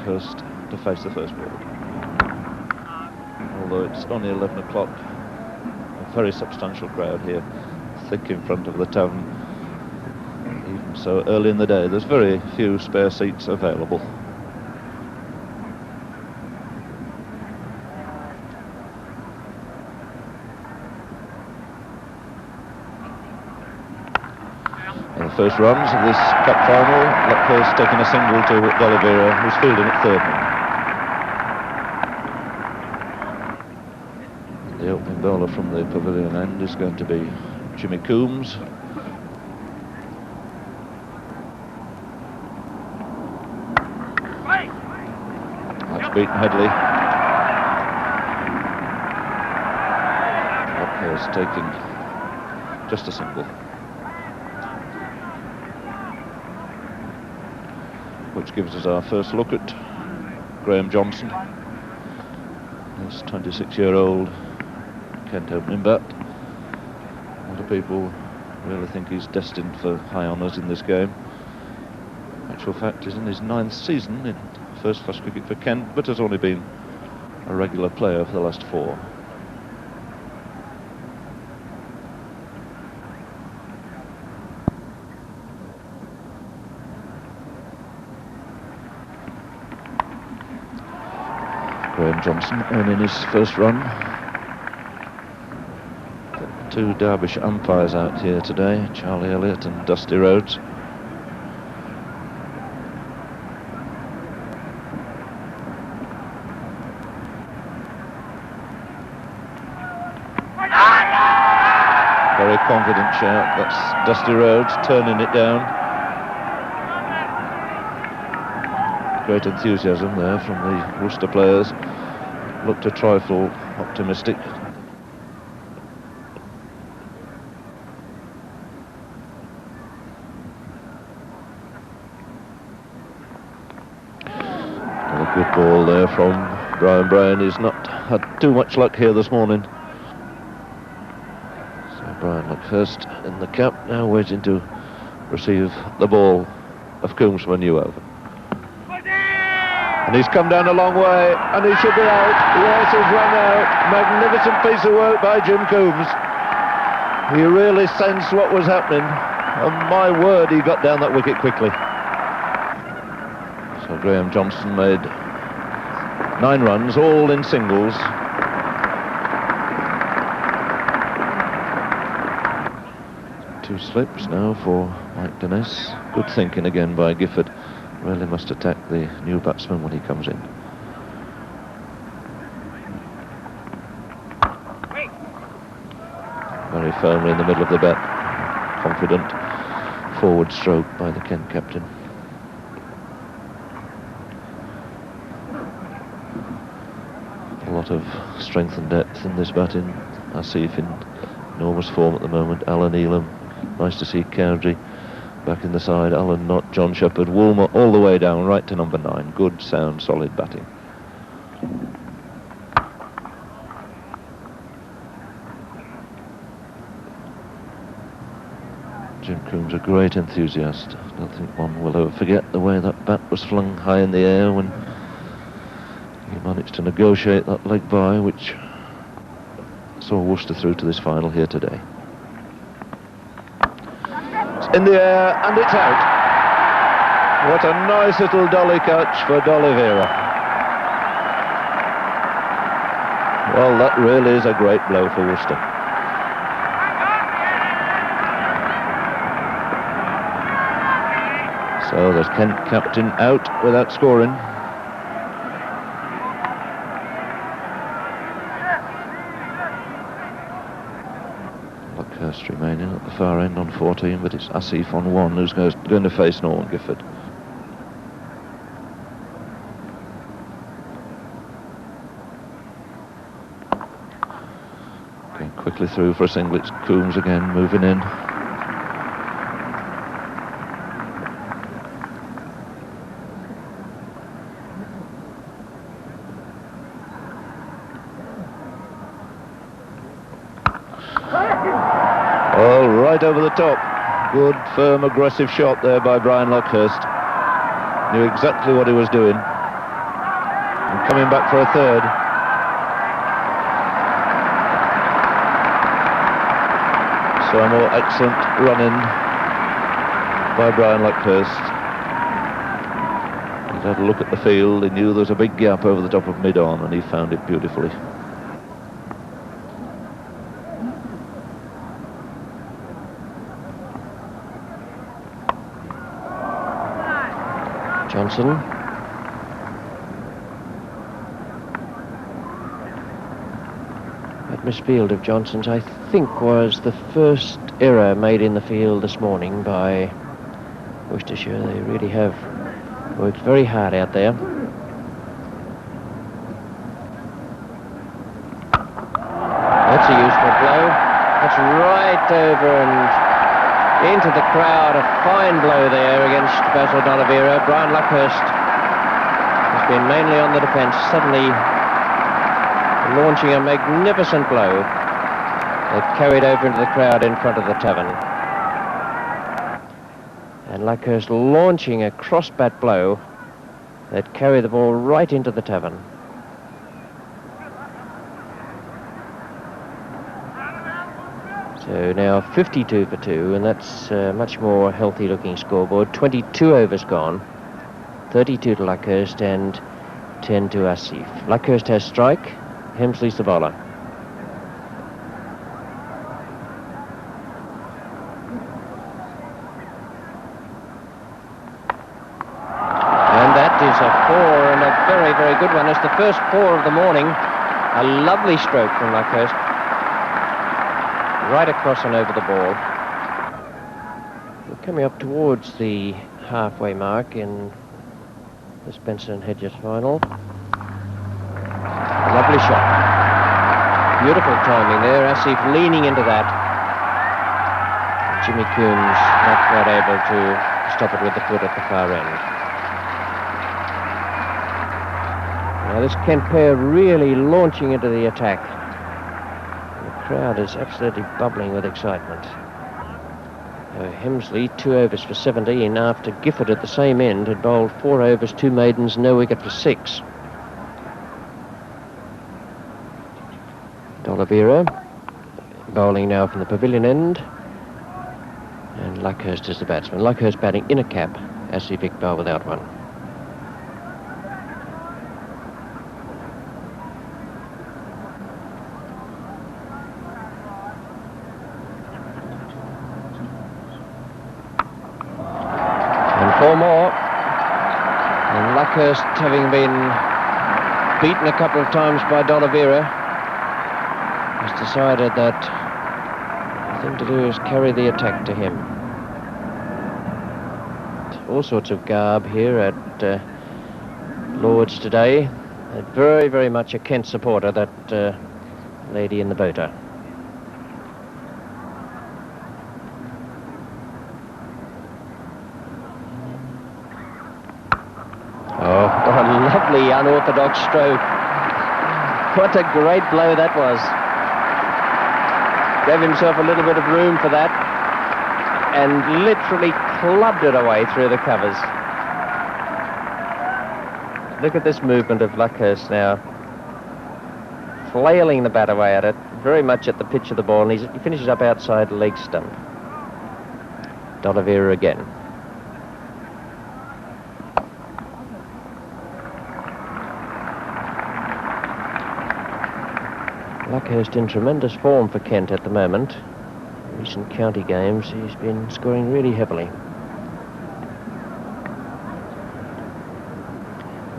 Luckhurst to face the first ball. Although it's only 11 o'clock, a very substantial crowd here, thick in front of the tavern. Even so early in the day, there's very few spare seats available. In the first runs of this cup final, Luckhurst taking a single to D'Oliveira, who's fielding at third man. The opening bowler from the pavilion end is going to be Jimmy Coombs. That's beaten Headley. Luckhurst taking just a single, which gives us our first look at Graham Johnson, this 26-year-old Kent opening bat. A lot of people really think he's destined for high honours in this game. Actual fact, he's in his 9th season in first-class cricket for Kent, but has only been a regular player for the last 4. Graham Johnson earning his first run. Got 2 Derbyshire umpires out here today, Charlie Elliott and Dusty Rhodes. Very confident shout. That's Dusty Rhodes turning it down. Great enthusiasm there from the Worcester players. Looked a trifle optimistic. Another good ball there from Brian Brown. He's not had too much luck here this morning. So Brian Luckhurst in the cap, now waiting to receive the ball of Coombs from a new over. And he's come down a long way, and he should be out. Yes, he's run out. Magnificent piece of work by Jim Coombs. He really sensed what was happening, and my word, he got down that wicket quickly. So Graham Johnson made 9 runs, all in singles. Two slips now for Mike Dennis. Good thinking again by Gifford. Really must attack the new batsman when he comes in. Very firmly in the middle of the bat. Confident forward stroke by the Kent captain. A lot of strength and depth in this batting. Asif in enormous form at the moment. Alan Elam. Nice to see Cowdrey back in the side. Alan Knott, John Shepherd, Woolmer all the way down right to number 9. Good, sound, solid batting. Jim Coombs, a great enthusiast. I don't think one will ever forget the way that bat was flung high in the air when he managed to negotiate that leg bye, which saw Worcester through to this final here today. In the air, and it's out. What a nice little dolly catch for D'Oliveira. Well, that really is a great blow for Worcester. So there's Kent captain out without scoring. Luckhurst remaining at the far end on 14, but it's Asif on 1 who's going to face Norman Gifford. Going quickly through for a single. It's Coombs again moving in. Oh, right over the top. Good, firm, aggressive shot there by Brian Luckhurst. Knew exactly what he was doing. And coming back for a third. So more excellent running by Brian Luckhurst. He'd had a look at the field, he knew there was a big gap over the top of mid-on, and he found it beautifully. Johnson. That misfield of Johnson's, I think, was the first error made in the field this morning by Worcestershire. They really have worked very hard out there. That's a useful blow. That's right over and into the crowd. A fine blow there against Basil D'Oliveira. Brian Luckhurst has been mainly on the defence, suddenly launching a magnificent blow that carried over into the crowd in front of the tavern. And Luckhurst launching a cross-bat blow that carried the ball right into the tavern. So now 52 for 2, and that's a much more healthy looking scoreboard. 22 overs gone, 32 to Luckhurst and 10 to Asif. Luckhurst has strike, Hemsley's the bowler. And that is a 4, and a very, very good one. It's the first 4 of the morning. A lovely stroke from Luckhurst. Right across and over the ball. We're coming up towards the halfway mark in the Spencer and Hedges final. Lovely shot. Beautiful timing there. Asif leaning into that. Jimmy Coombs not quite able to stop it with the foot at the far end. Now this Kent pair really launching into the attack. The crowd is absolutely bubbling with excitement. Hemsley, 2 overs for 17 after Gifford at the same end had bowled 4 overs, 2 maidens, no wicket for 6. D'Oliveira bowling now from the pavilion end, and Luckhurst is the batsman. Luckhurst batting in a cap, Asif Iqbal without one. And 4 more, and Luckhurst, having been beaten a couple of times by D'Oliveira, has decided that the thing to do is carry the attack to him. All sorts of garb here at Lord's today. Very, very much a Kent supporter, that lady in the boater. Oh, what a lovely unorthodox stroke. What a great blow that was. Gave himself a little bit of room for that and literally clubbed it away through the covers. Look at this movement of Luckhurst now, flailing the bat away at it, very much at the pitch of the ball, and he finishes up outside leg stump. D'Oliveira again. Luckhurst in tremendous form for Kent at the moment. Recent county games, he's been scoring really heavily.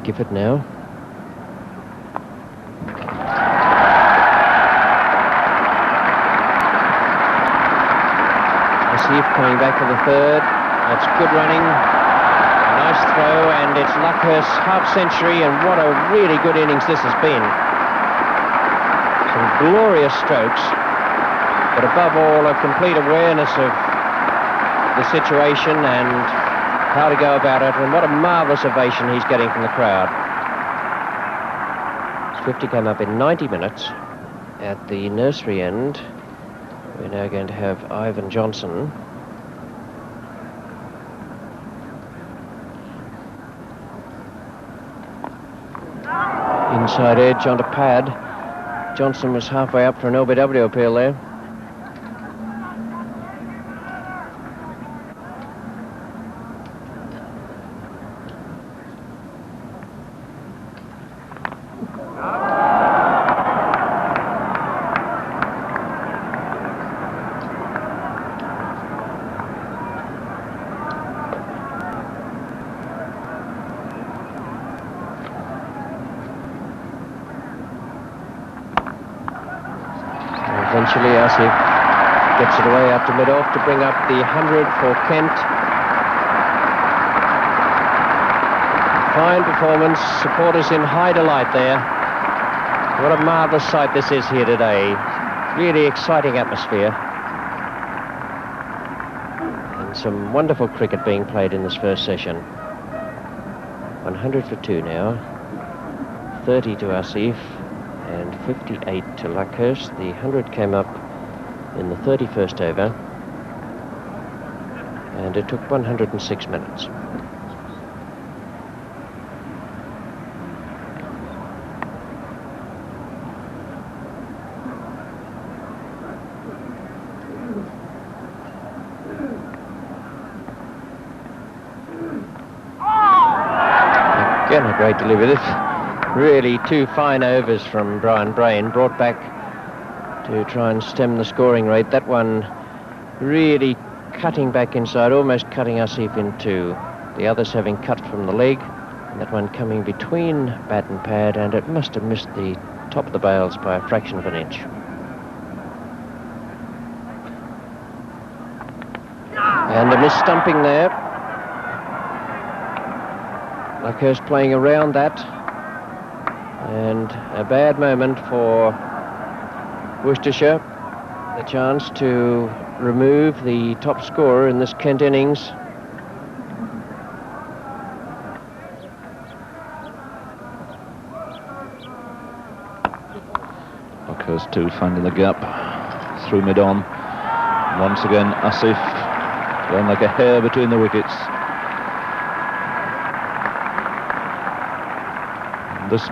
Gifford now. Asif coming back for the third. That's good running. Nice throw, and it's Luckhurst's half century, and what a really good innings this has been. Some glorious strokes, but above all, a complete awareness of the situation and how to go about it, and what a marvellous ovation he's getting from the crowd. His 50 came up in 90 minutes. At the nursery end, we're now going to have Ivan Johnson. Inside edge onto pad. Johnson was halfway up for an LBW appeal there. Eventually, Asif gets it away up to mid-off to bring up the 100 for Kent. Fine performance, supporters in high delight there. What a marvellous sight this is here today. Really exciting atmosphere. And some wonderful cricket being played in this first session. 100 for 2 now. 30 to Asif. And 58 to Luckhurst. The 100 came up in the 31st over, and it took 106 minutes. Again, a great delivery. This really 2 fine overs from Brian Brain, brought back to try and stem the scoring rate. That one really cutting back inside, almost cutting Asif in two. The others having cut from the leg. And that one coming between bat and pad, and it must have missed the top of the bails by a fraction of an inch. And a miss-stumping there. Luckhurst playing around that. And a bad moment for Worcestershire. The chance to remove the top scorer in this Kent innings. Luckhurst too, finding the gap through mid-on. Once again, Asif going like a hair between the wickets. This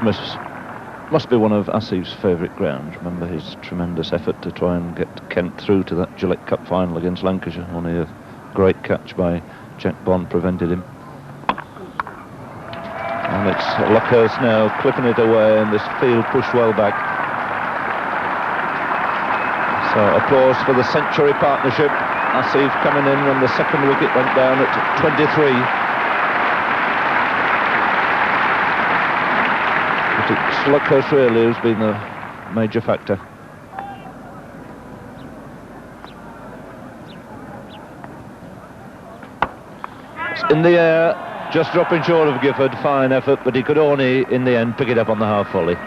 must be one of Asif's favourite grounds. Remember his tremendous effort to try and get Kent through to that Gillette Cup final against Lancashire. Only a great catch by Jack Bond prevented him. And it's Luckhurst now clipping it away, and this field pushed well back. So applause for the century partnership. Asif coming in when the second wicket went down at 23. It's Luckhurst really who's been the major factor. It's in the air, just dropping short of Gifford. Fine effort, but he could only, in the end, pick it up on the half volley.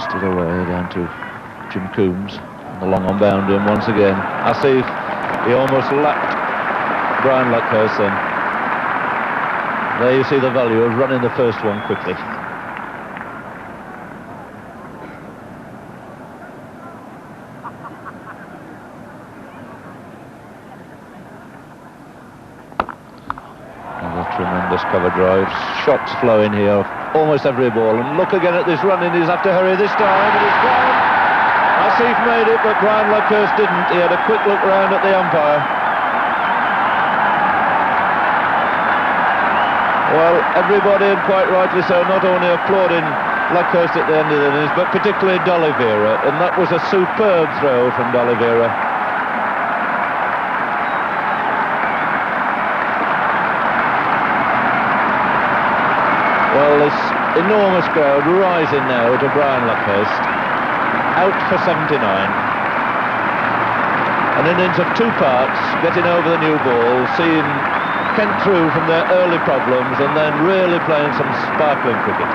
It away down to Jim Coombs, the long on boundary, and once again Asif, he almost lapped Brian Luckhurst then. There you see the value of running the first one quickly. Another tremendous cover drive, shots flowing here, almost every ball, and look again at this running. He's have to hurry this time, and it's gone. Asif made it, but Brian Luckhurst didn't. He had a quick look round at the umpire. Well, everybody, and quite rightly so, not only applauding Luckhurst at the end of the innings, but particularly D'Oliveira, and that was a superb throw from D'Oliveira. Well, this enormous crowd rising now to Brian Luckhurst, out for 79. An innings of two parts, getting over the new ball, seeing Kent through from their early problems, and then really playing some sparkling cricket.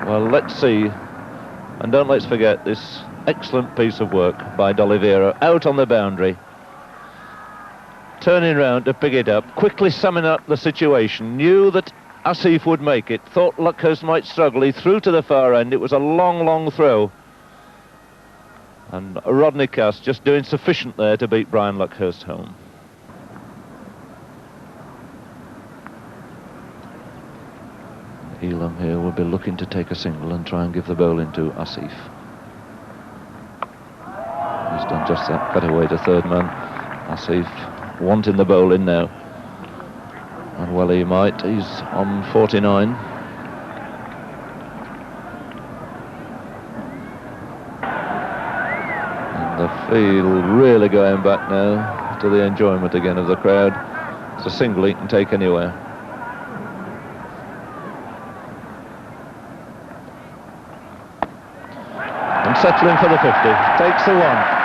Well, let's see, and don't let's forget this excellent piece of work by D'Oliveira out on the boundary. turning round to pick it up, quickly summing up the situation, knew that Asif would make it, thought Luckhurst might struggle. He threw to the far end. It was a long, long throw. And Rodney Cass just doing sufficient there to beat Brian Luckhurst home. Elam here will be looking to take a single and try and give the bowling to Asif. He's done just that, cut away to third man. Asif wanting the bowling now. And well he might, he's on 49. And the field really going back now to the enjoyment again of the crowd. It's a single he can take anywhere. And settling for the 50, takes the one.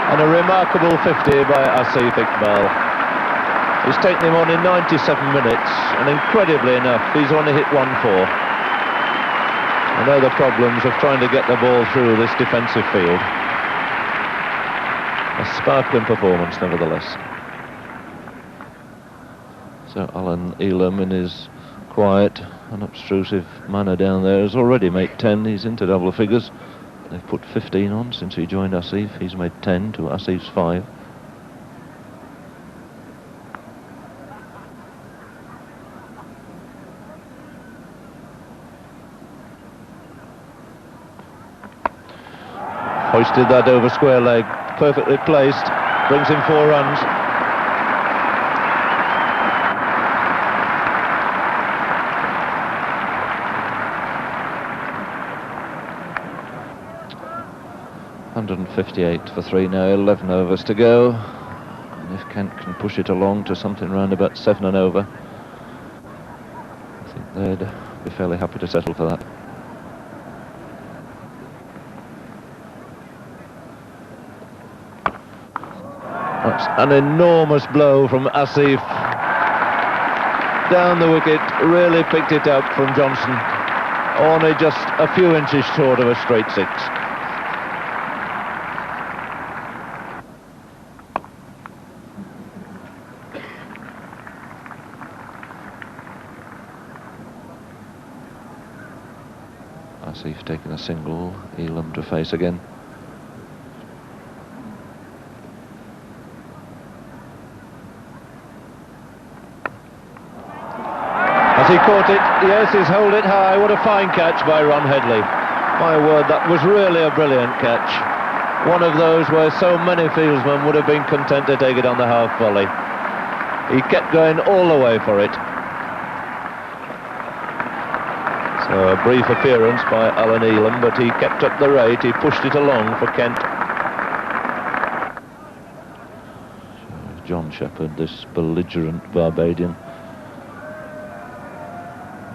And a remarkable 50 by Asif Iqbal. He's taken him on in 97 minutes, and incredibly enough, he's only hit 1-4. I know the problems of trying to get the ball through this defensive field. A sparkling performance, nevertheless. So Alan Elam, in his quiet, unobtrusive manner down there, has already made 10. He's into double figures. They've put 15 on since he joined Asif. He's made 10 to Asif's 5. Hoisted that over square leg, perfectly placed, brings in 4 runs. .158 for 3 now, 11 overs to go. And if Kent can push it along to something round about 7 and over, I think they'd be fairly happy to settle for that. That's an enormous blow from Asif. Down the wicket, really picked it up from Johnson. Only just a few inches short of a straight 6. Asif taking a single, Elam to face again. Has he caught it? Yes, he's held it high. What a fine catch by Ron Headley. My word, that was really a brilliant catch. One of those where so many fieldsmen would have been content to take it on the half volley. He kept going all the way for it. So a brief appearance by Alan Elam, but he kept up the rate. He pushed it along for Kent. John Shepherd, this belligerent Barbadian,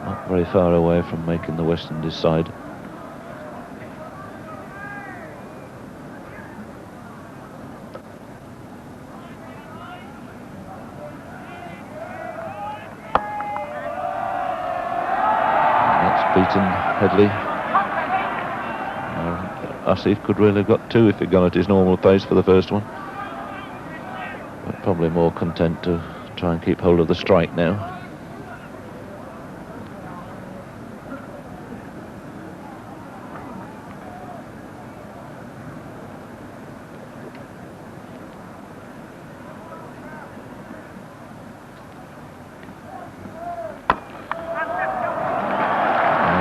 not very far away from making the West Indies side. Beaten Headley. Asif could really have got 2 if he'd gone at his normal pace for the first one. But probably more content to try and keep hold of the strike now.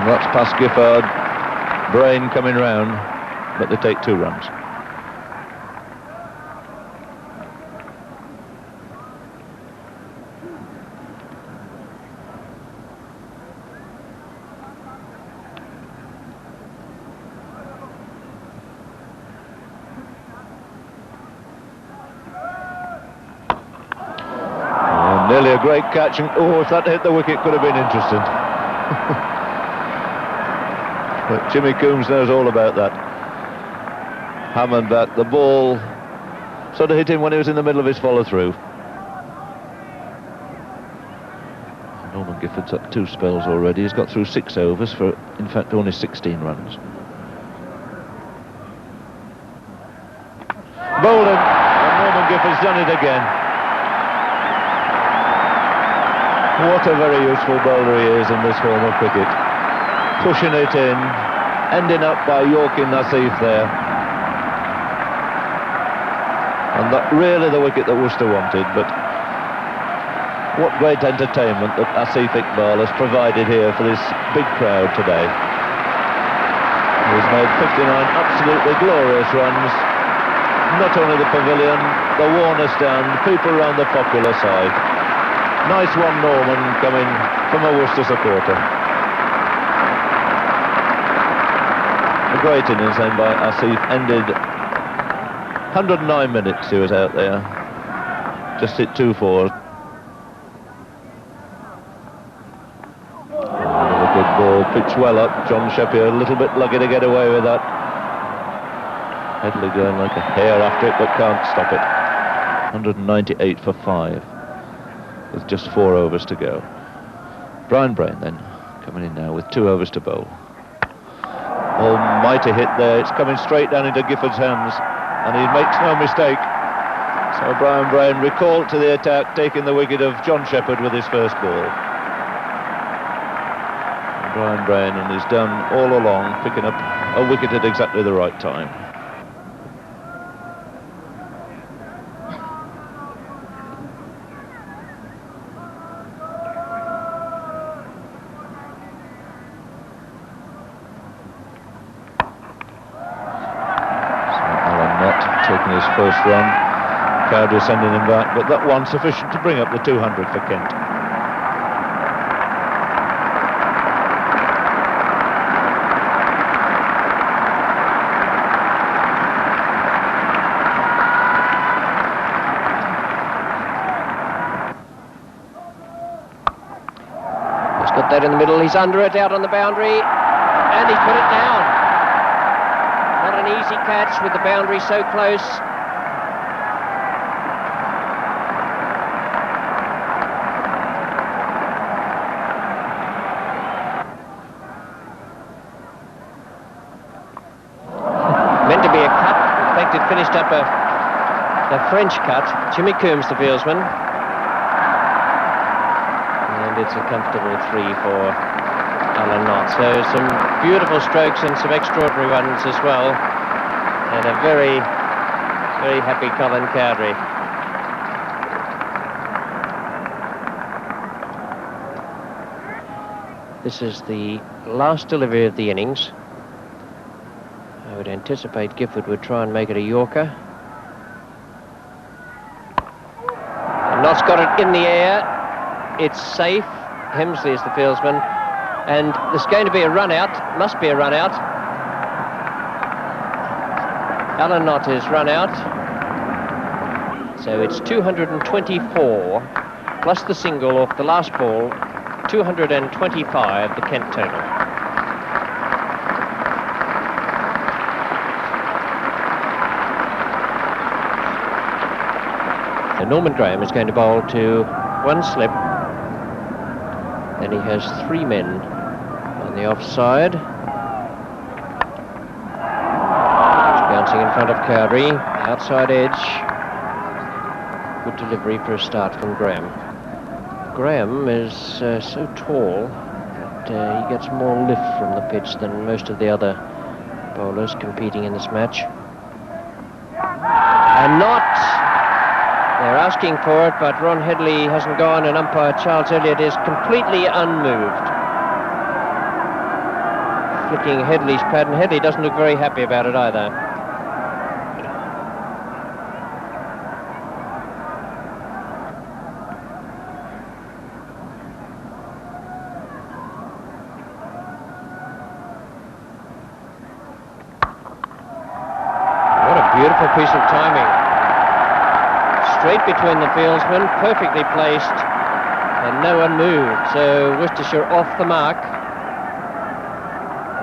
That's past Giffard. Brain coming round, but they take 2 runs. Nearly a great catch, and if that hit the wicket, could have been interesting. But Jimmy Coombs knows all about that. Hammered back, the ball sort of hit him when he was in the middle of his follow-through. Norman Gifford's up 2 spells already. He's got through 6 overs for, in fact, only 16 runs. Bowled him, and Norman Gifford's done it again. What a very useful bowler he is in this form of cricket. Pushing it in, ending up by yorking Asif there. And that really the wicket that Worcester wanted, but what great entertainment that Asif Iqbal has provided here for this big crowd today. He's made 59 absolutely glorious runs. Not only the pavilion, the Warner stand, people around the popular side. Nice one, Norman, coming from a Worcester supporter. A great innings then by Asif, ended 109 minutes he was out there. Just hit 2 4. A good ball, pitched well up. John Shepard a little bit lucky to get away with that. Headley going like a hare after it, but can't stop it. 198 for 5, with just 4 overs to go. Brian Brain then, coming in now with 2 overs to bowl. Almighty hit there, it's coming straight down into Gifford's hands, and he makes no mistake. So Brian Brain recalled to the attack, taking the wicket of John Shepard with his first ball. And Brian Brain, and he's done all along, picking up a wicket at exactly the right time. Taking his first run, Cowdery sending him back, but that one sufficient to bring up the 200 for Kent. He's got that in the middle, he's under it, out on the boundary, and he's put it down. Not an easy catch with the boundary so close. Meant to be a cut. In fact, it finished up a French cut. Jimmy Coombs, the fieldsman. And it's a comfortable 3 for Alan Knott. So some beautiful strokes and some extraordinary ones as well, and a very, very happy Colin Cowdery. This is the last delivery of the innings. I would anticipate Gifford would try and make it a Yorker. And Knott's got it in the air. It's safe. Hemsley is the fieldsman. And there's going to be a run out, must be a run out. Alan Knott is run out. So it's 224, plus the single off the last ball, 225, the Kent total. So Norman Graham is going to bowl to 1 slip. Then he has 3 men on the offside. He's bouncing in front of Cowdery, outside edge. Good delivery for a start from Graham. Graham is so tall that he gets more lift from the pitch than most of the other bowlers competing in this match. And not. They're asking for it, but Ron Headley hasn't gone, and umpire Charles Elliott is completely unmoved. Flicking Headley's pad, and Headley doesn't look very happy about it either. What a beautiful piece of timing. Straight between the fieldsmen, perfectly placed, and no one moved. So Worcestershire off the mark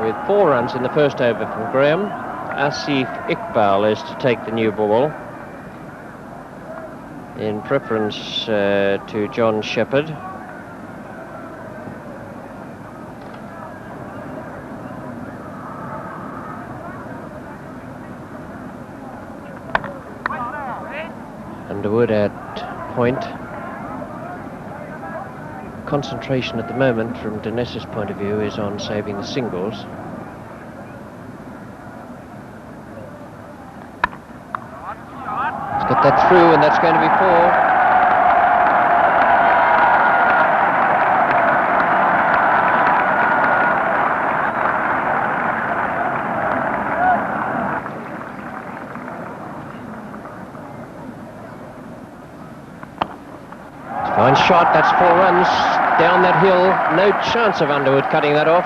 with 4 runs in the first over from Graham. Asif Iqbal is to take the new ball in preference to John Shepard. Underwood at point. Concentration at the moment from Dines's point of view is on saving the singles. He's got that through, and that's going to be 4. Fine shot, that's 4 runs down that hill. No chance of Underwood cutting that off.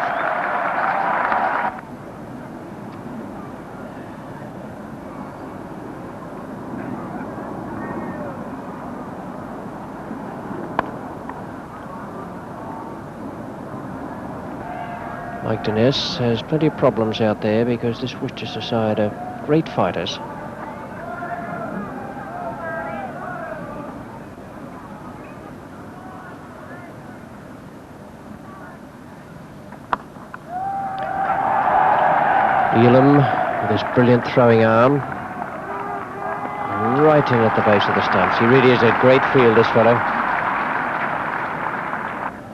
Mike Dines has plenty of problems out there because this Worcestershire side are great fighters. Elam with his brilliant throwing arm, right in at the base of the stumps. He really is a great field, this fellow.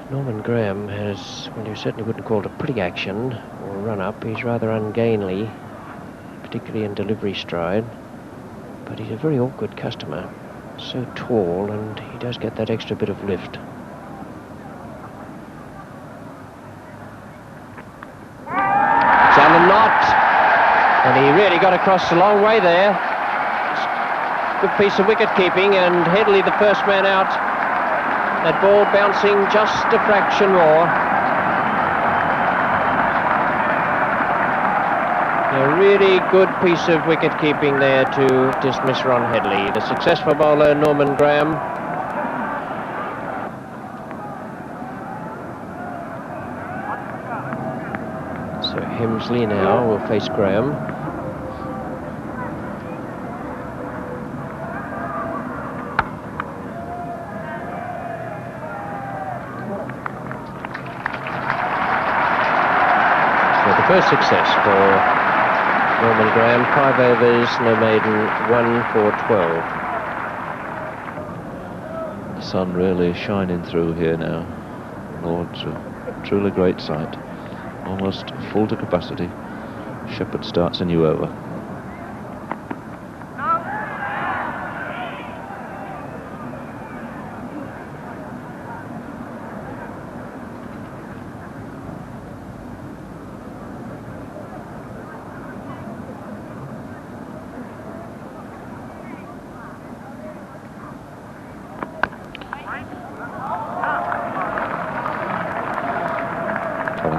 Norman Graham has, well, you certainly wouldn't call it a pretty action or a run-up. He's rather ungainly, particularly in delivery stride, but he's a very awkward customer. So tall, and he does get that extra bit of lift. And he really got across a long way there. Good piece of wicket keeping, and Headley the first man out. That ball bouncing just a fraction more. A really good piece of wicket keeping there to dismiss Ron Headley. The successful bowler Norman Graham. So Hemsley now will face Graham. First success for Norman Graham. 5 overs, no maiden, 1 for 12. The sun really shining through here now. Lord, it's a truly great sight. Almost full to capacity. Shepherd starts a new over.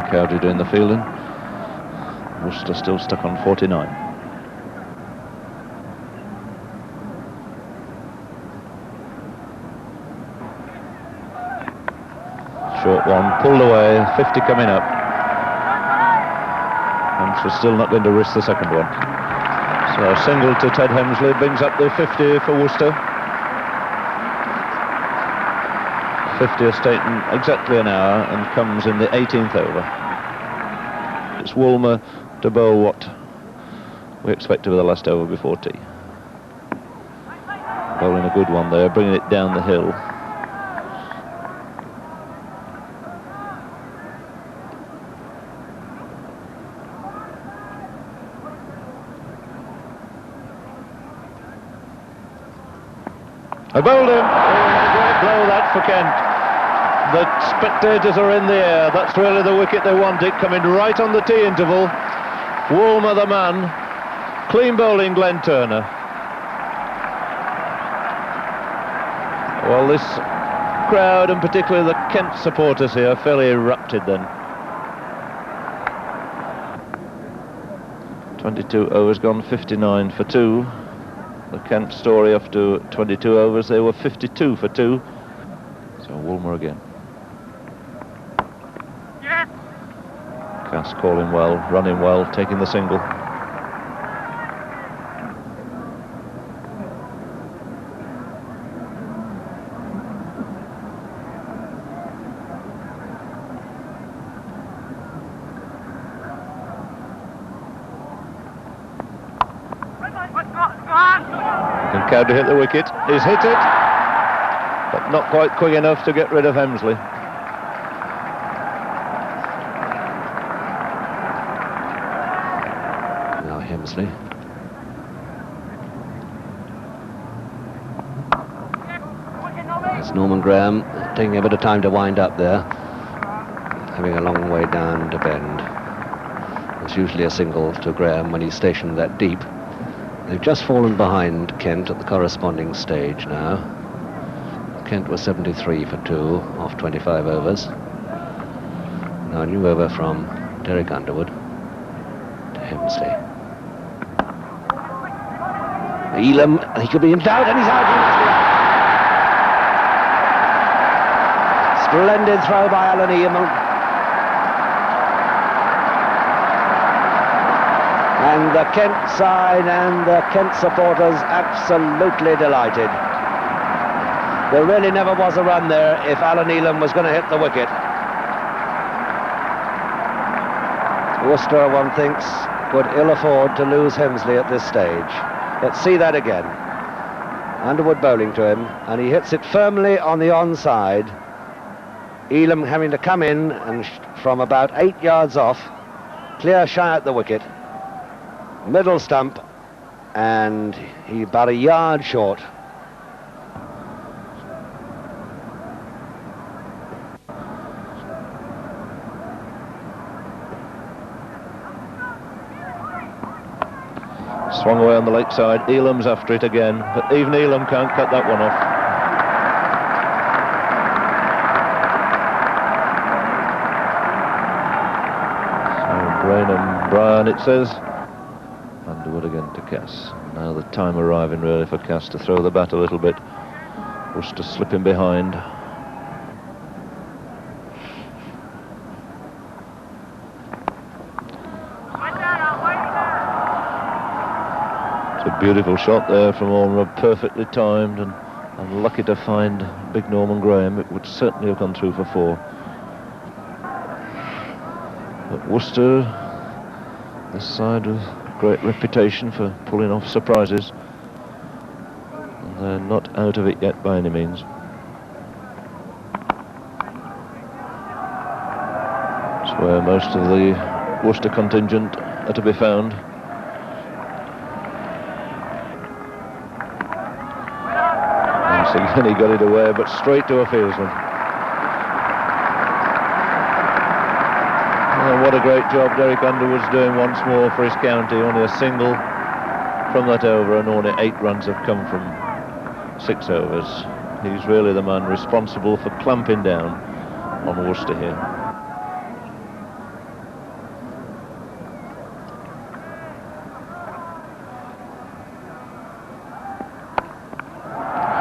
Cowdery doing the fielding. Worcester still stuck on 49. Short one, pulled away, 50 coming up. Hemsley still not going to risk the second one. So a single to Ted Hemsley brings up the 50 for Worcester. 50 has taken exactly an hour and comes in the 18th over. It's Woolmer to bowl what we expect to be the last over before tea. Bowling a good one there, bringing it down the hill. I bowled him! Oh, great blow that for Kent. The spectators are in the air. That's really the wicket they wanted, coming right on the tea interval. Woolmer the man. Clean bowling Glenn Turner. Well, this crowd, and particularly the Kent supporters here, fairly erupted then. 22 overs gone, 59 for 2. The Kent story after 22 overs, they were 52 for 2. So Woolmer again. Cass calling well, running well, taking the single. And Cowdery hit the wicket. He's hit it, but not quite quick enough to get rid of Hemsley. Now Hemsley. It's Norman Graham taking a bit of time to wind up there, having a long way down to bend. It's usually a single to Graham when he's stationed that deep. They've just fallen behind Kent at the corresponding stage now. Kent was 73 for 2 off 25 overs. Now a new over from Derek Underwood to Hemsley. Elam, he could be in doubt, and he's out. He must be out. Splendid throw by Alan Elam. And the Kent side and the Kent supporters absolutely delighted. There really never was a run there if Alan Elam was going to hit the wicket. Worcester, one thinks, could ill afford to lose Hemsley at this stage. Let's see that again. Underwood bowling to him, and he hits it firmly on the onside. Elam having to come in and from about 8 yards off, clear shy at the wicket. Middle stump, and he about a yard short. Swung away on the leg side. Elam's after it again, but even Elam can't cut that one off. So Brainham Bryan, it says. Underwood again to Cass. Now the time arriving really for Cass to throw the bat a little bit. Worcester slipping behind. It's a beautiful shot there from Ormerod, perfectly timed, and lucky to find big Norman Graham. It would certainly have gone through for 4. But Worcester, this side with great reputation for pulling off surprises, and they're not out of it yet by any means. It's where most of the Worcester contingent are to be found. And he got it away, but straight to a fieldsman. Oh, what a great job Derek Underwood's doing once more for his county. Only a single from that over, and only 8 runs have come from 6 overs. He's really the man responsible for clamping down on Worcester here.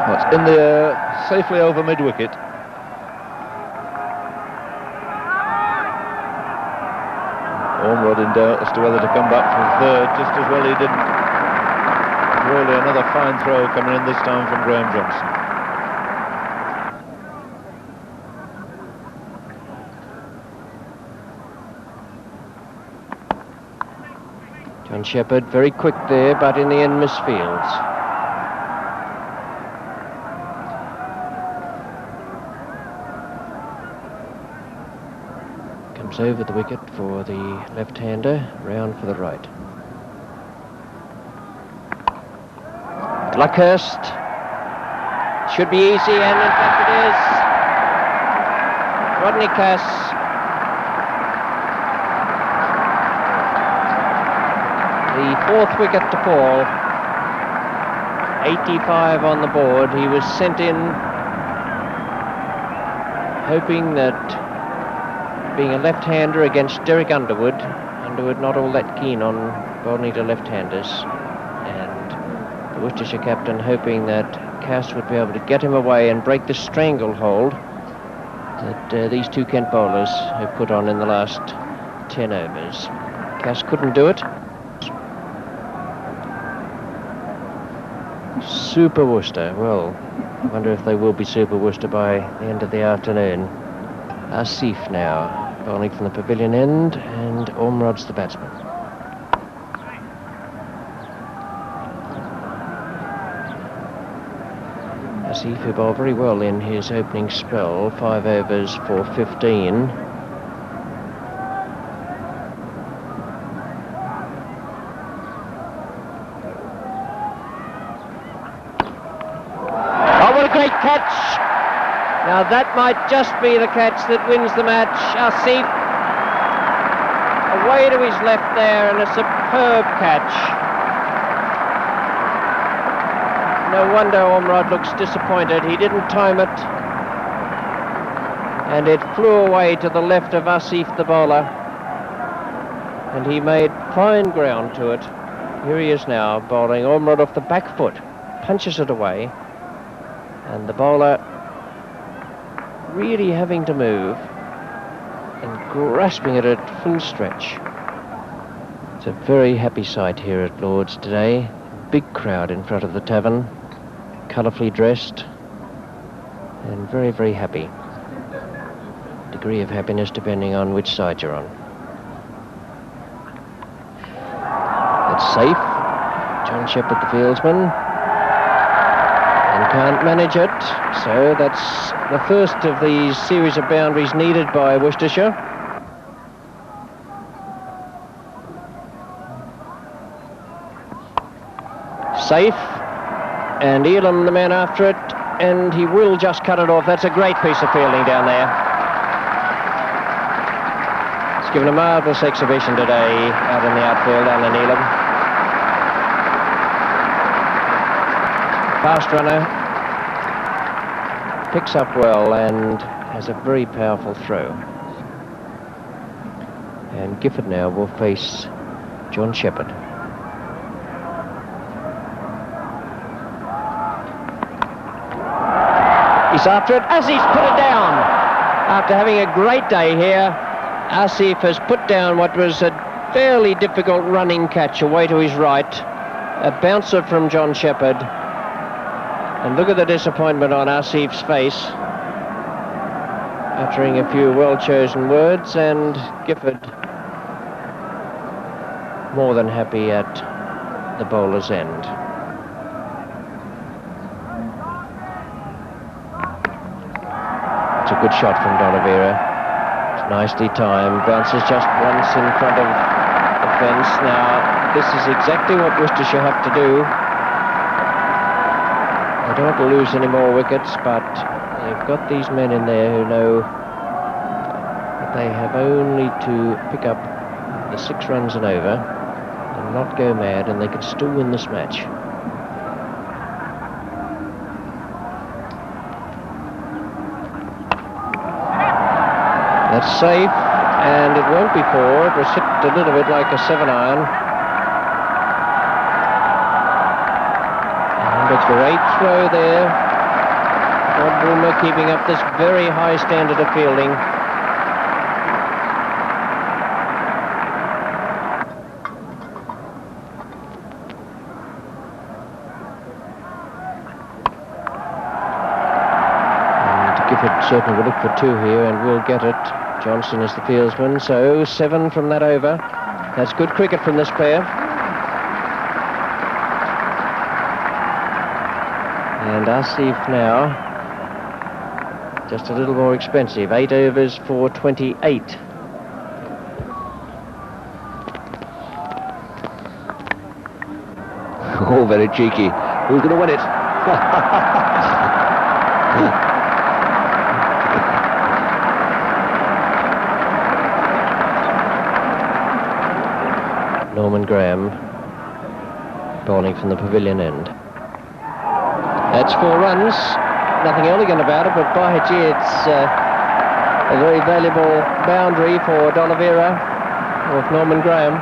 That's in the air, safely over mid-wicket. Ormerod in doubt as to whether to come back from 3rd, just as well he didn't. Really another fine throw coming in this time from Graham Johnson. John Shepherd very quick there, but in the end misfields. Comes over the wicket for the left-hander, round for the right. Luckhurst. Should be easy, and in fact it is. Rodney Cass. The 4th wicket to fall. 85 on the board. He was sent in hoping that, being a left-hander against Derek Underwood not all that keen on bowling to left-handers, and the Worcestershire captain hoping that Cass would be able to get him away and break the stranglehold that these 2 Kent bowlers have put on in the last 10 overs. Cass couldn't do it. Super Worcester. Well, I wonder if they will be Super Worcester by the end of the afternoon. Asif now, bowling from the pavilion end, and Ormerod's the batsman. Asif, who bowled very well in his opening spell, 5 overs for 15. Oh, what a great catch! Now that might just be the catch that wins the match. Asif away to his left there, and a superb catch. No wonder Ormerod looks disappointed. He didn't time it, and it flew away to the left of Asif the bowler, and he made fine ground to it. Here he is now bowling Ormerod off the back foot, punches it away, and the bowler really having to move and grasping it at full stretch. It's a very happy sight here at Lord's today. Big crowd in front of the tavern, colourfully dressed and very, very happy. Degree of happiness depending on which side you're on. It's safe. John Shepherd, the fieldsman, and can't manage it, so that's the first of these series of boundaries needed by Worcestershire. Safe, and Elam the man after it, and he will just cut it off. That's a great piece of fielding down there. He's given a marvellous exhibition today out in the outfield, Alan Elam. Fast runner, picks up well and has a very powerful throw. And Gifford now will face John Shepherd. He's after it. Asif's put it down. After having a great day here, Asif has put down what was a fairly difficult running catch away to his right. A bouncer from John Shepherd. And look at the disappointment on Asif's face, uttering a few well-chosen words, and Gifford more than happy at the bowler's end. It's a good shot from D'Oliveira. It's nicely timed. Bounces just once in front of the fence. Now, this is exactly what Worcestershire have to do. They don't want to lose any more wickets, but they've got these men in there who know that they have only to pick up the 6 runs and over and not go mad, and they can still win this match. That's safe, and it won't be 4. It was hit a little bit like a 7-iron. And a great throw there. Bob Boomer keeping up this very high standard of fielding. And Gifford certainly will look for 2 here and will get it. Johnson is the fieldsman, so 7 from that over. That's good cricket from this pair. And Asif now, just a little more expensive, 8 overs for 28. Oh, very cheeky. Who's going to win it? Norman Graham bowling from the pavilion end. That's 4 runs. Nothing elegant about it, but by gee, it's a very valuable boundary for D'Oliveira of Norman Graham.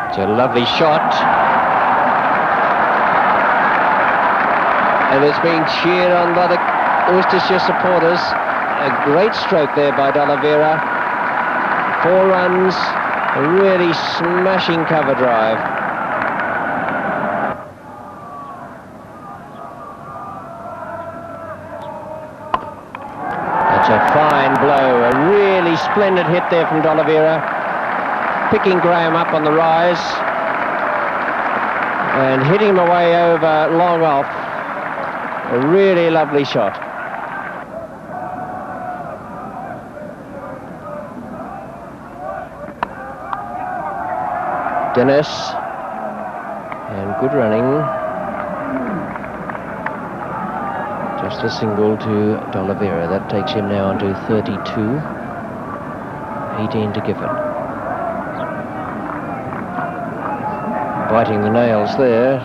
It's a lovely shot. And it's being cheered on by the Worcestershire supporters. A great stroke there by D'Oliveira. 4 runs, a really smashing cover drive. That's a fine blow, a really splendid hit there from D'Oliveira. picking Graham up on the rise and hitting him away over long off. A really lovely shot. Dennis, and good running. Just a single to D'Oliveira. That takes him now on to 32. 18 to Gifford. Biting the nails there.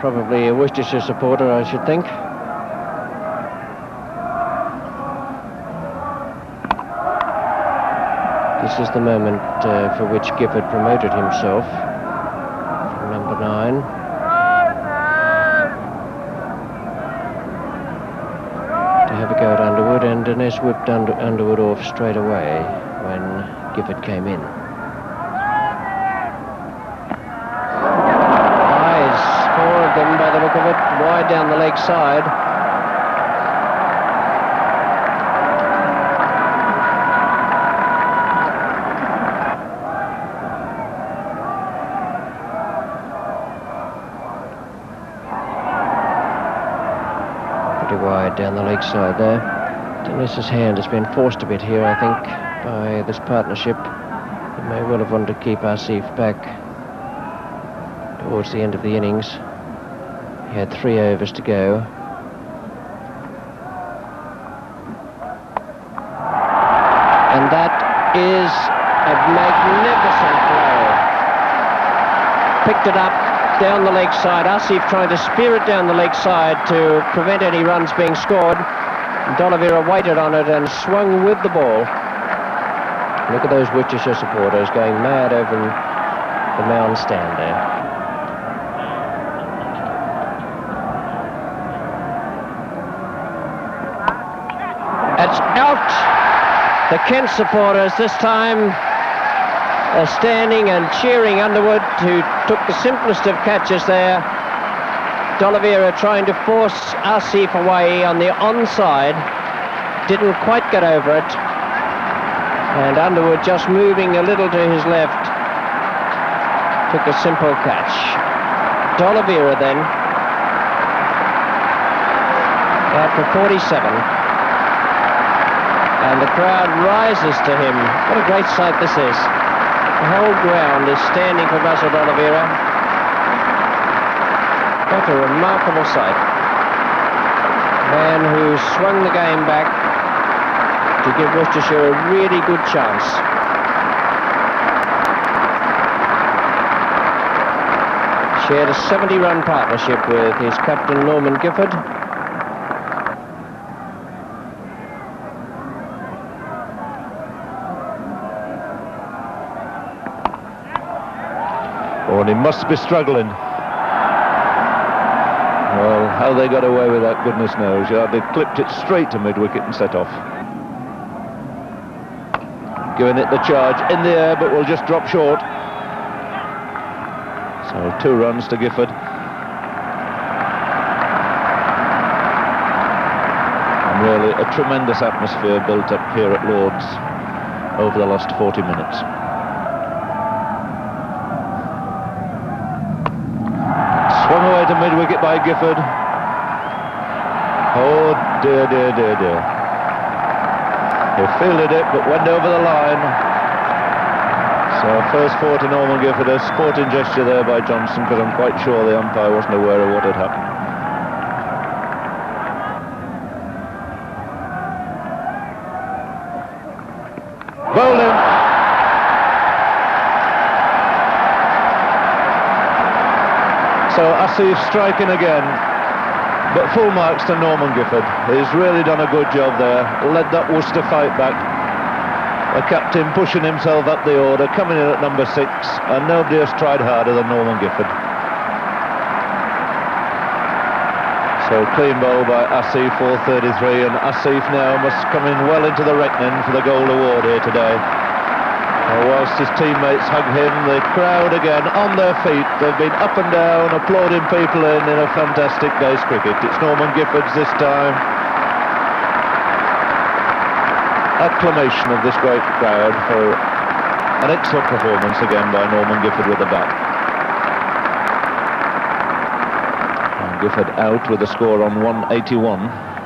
Probably a Worcestershire supporter, I should think. This is the moment for which Gifford promoted himself from number 9. To have a go at Underwood, and Dennis whipped Underwood off straight away when Gifford came in. Eyes, 4 of them by the look of it, wide down the leg side. Pretty wide down the leg side there. Dennis's hand has been forced a bit here, I think, by this partnership. He may well have wanted to keep Asif back towards the end of the innings. He had 3 overs to go. And that is a magnificent blow. Picked it up down the leg side. Asif trying to spear it down the leg side to prevent any runs being scored. D'Oliveira waited on it and swung with the ball. Look at those Worcestershire supporters going mad over the mound stand there. It's out! The Kent supporters this time are standing and cheering Underwood, who took the simplest of catches there. D'Oliveira trying to force Asif away on the onside. Didn't quite get over it. And Underwood just moving a little to his left. Took a simple catch. D'Oliveira then. Out for 47. And the crowd rises to him. What a great sight this is. The whole ground is standing for Basil D'Oliveira. What a remarkable sight. Man who swung the game back to give Worcestershire a really good chance. Shared a 70-run partnership with his captain Norman Gifford. Oh, and he must be struggling. Well, how they got away with that, goodness knows. Yeah, they clipped it straight to mid-wicket and set off. Giving it the charge in the air, but will just drop short. So 2 runs to Gifford. And really a tremendous atmosphere built up here at Lord's over the last 40 minutes. Swung away to mid-wicket by Gifford. Oh dear, dear, dear, dear. He fielded it, but went over the line. So first 4 to Norman Gifford, a sporting gesture there by Johnson, because I'm quite sure the umpire wasn't aware of what had happened. Bowling. So Asif striking again, but full marks to Norman Gifford. He's really done a good job there, led that Worcester fight back. The captain pushing himself up the order, coming in at number 6, and nobody has tried harder than Norman Gifford. So clean bowl by Asif, 433, and Asif now must come in well into the reckoning for the gold award here today. Whilst his teammates hug him, the crowd again on their feet. They've been up and down, applauding people in a fantastic day's cricket. It's Norman Gifford's this time. Acclamation of this great crowd for An excellent performance again by Norman Gifford with the bat. And Gifford out with a score on 181.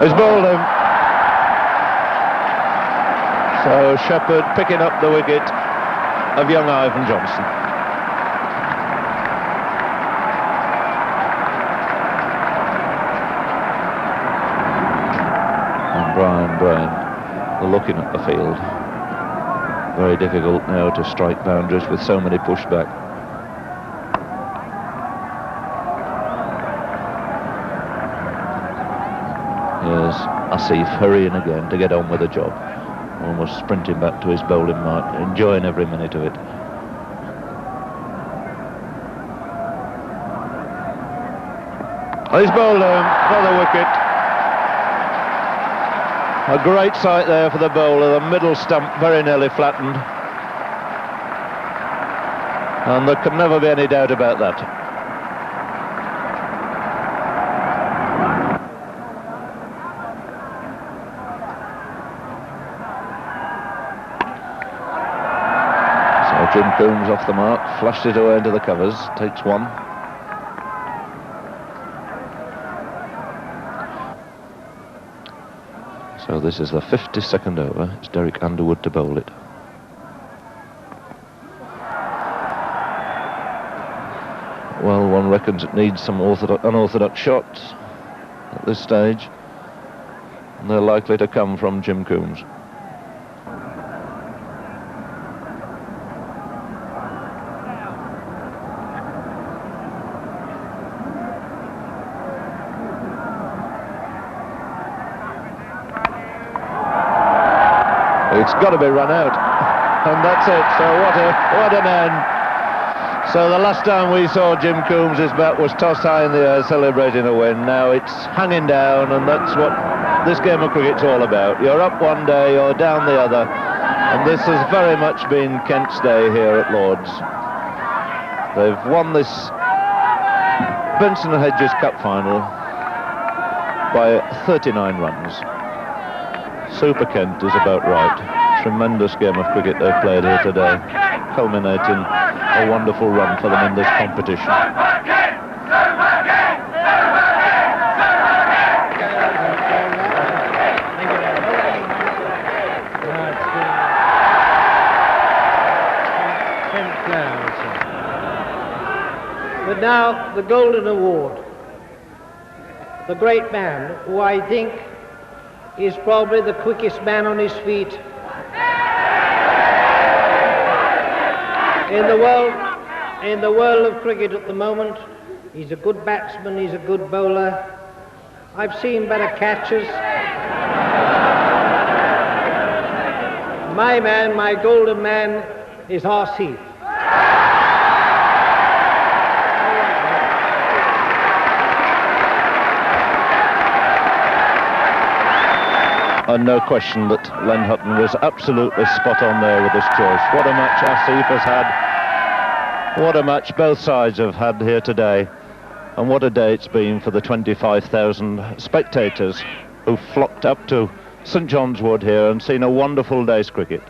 He's bowled him. So Shepherd picking up the wicket of young Ivan Johnson. And Brian Brain looking at the field. Very difficult now to strike boundaries with so many pushback. Here's Asif hurrying again to get on with the job. Almost sprinting back to his bowling mark, enjoying every minute of it. He's bowled home for the wicket. A great sight there for the bowler, the middle stump very nearly flattened. And there can never be any doubt about that. Jim Coombs off the mark, flashed it away into the covers, takes one. So this is the 52nd over. It's Derek Underwood to bowl it. Well, one reckons it needs some unorthodox shots at this stage, and they're likely to come from Jim Coombs. It's got to be run out, and that's it. So what an end. So the last time we saw Jim Coombs' bat was tossed high in the air celebrating a win. Now it's hanging down, and that's what this game of cricket's all about. You're up one day, you're down the other, and this has very much been Kent's day here at Lord's. They've won this Benson and Hedges Cup final by 39 runs. Super Kent is about right. Tremendous game of cricket they've played here today, culminating a wonderful run for them in this competition. But now the Golden Award. The great man who I think is probably the quickest man on his feet in the world of cricket at the moment. He's a good batsman, he's a good bowler. I've seen better catches. My man, my golden man, is Asif. And no question that Len Hutton was absolutely spot on there with his choice. What a match Asif has had. What a match both sides have had here today. And what a day it's been for the 25,000 spectators who flocked up to St John's Wood here and seen a wonderful day's cricket.